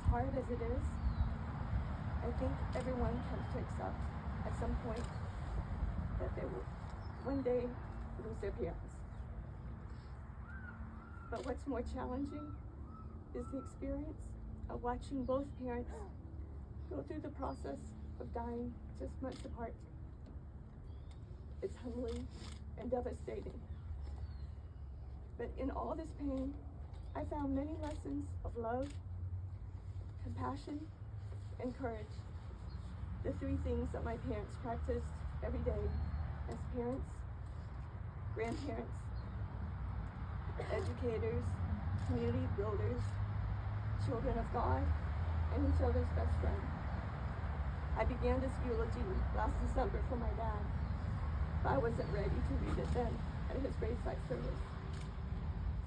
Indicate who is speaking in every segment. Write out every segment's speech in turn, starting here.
Speaker 1: hard as it is, I think everyone comes to accept at some point that they will one day lose their parents. But what's more challenging is the experience of watching both parents go through the process of dying just months apart. It's humbling and devastating. But in all this pain, I found many lessons of love, compassion, and courage. The three things that my parents practiced every day as parents, grandparents, educators, community builders, children of God, and each other's best friend. I began this eulogy last December for my dad, but I wasn't ready to read it then at his graveside service.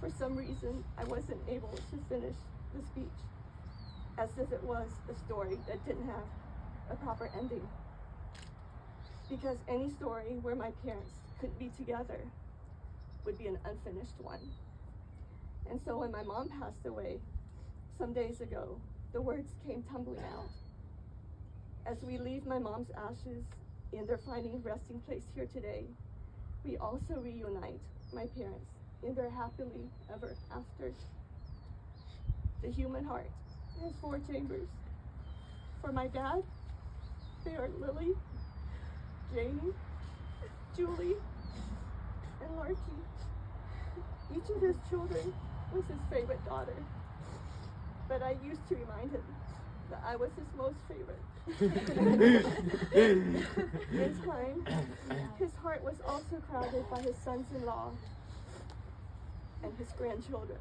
Speaker 1: For some reason, I wasn't able to finish the speech, as if it was a story that didn't have a proper ending. Because any story where my parents couldn't be together would be an unfinished one. And so when my mom passed away some days ago, the words came tumbling out. As we leave my mom's ashes in their finding resting place here today, we also reunite my parents in their happily ever after. The human heart has 4 chambers. For my dad, they are Lily, Janie, Julie, and Larky. Each of his children was his favorite daughter, but I used to remind him that I was his most favorite. In time, his heart was also crowded by his sons-in-law and his grandchildren.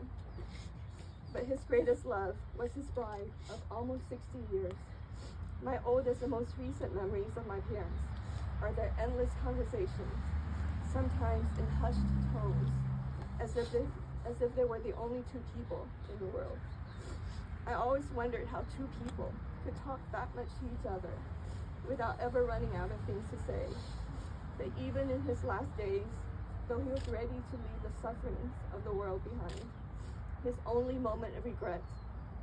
Speaker 1: But his greatest love was his bride of almost 60 years. My oldest and most recent memories of my parents are their endless conversations, sometimes in hushed tones, as if they were the only 2 people in the world. I always wondered how 2 people could talk that much to each other without ever running out of things to say. That even in his last days, though he was ready to leave the sufferings of the world behind, his only moment of regret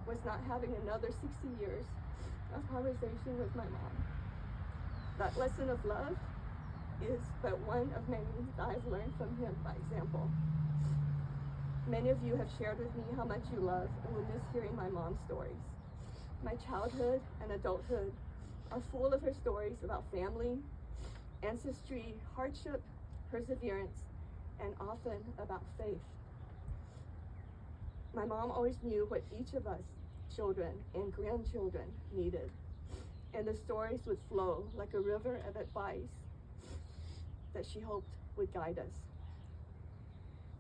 Speaker 1: was not having another 60 years of conversation with my mom. That lesson of love is but one of many that I've learned from him by example. Many of you have shared with me how much you love and will miss hearing my mom's stories. My childhood and adulthood are full of her stories about family, ancestry, hardship, perseverance, and often about faith. My mom always knew what each of us, children and grandchildren, needed, and the stories would flow like a river of advice that she hoped would guide us.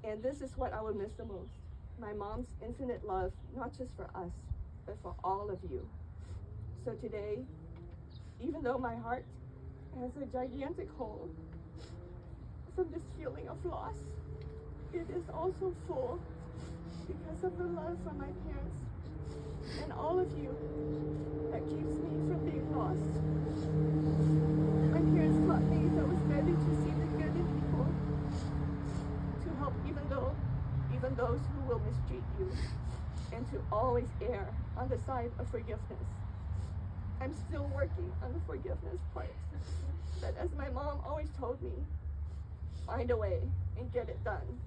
Speaker 1: And this is what I will miss the most: my mom's infinite love, not just for us, but for all of you. So today, even though my heart has a gigantic hole from this feeling of loss, it is also full because of the love from my parents and all of you that keeps me from being lost. My parents taught me that it was better to see the good in people, to help even those who will mistreat you, and to always err on the side of forgiveness. I'm still working on the forgiveness part, but as my mom always told me, find a way and get it done.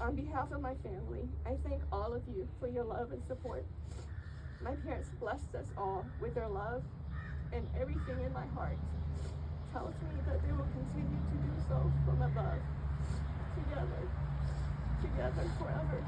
Speaker 1: On behalf of my family, I thank all of you for your love and support. My parents blessed us all with their love, and everything in my heart tells me that they will continue to do so from above, together forever.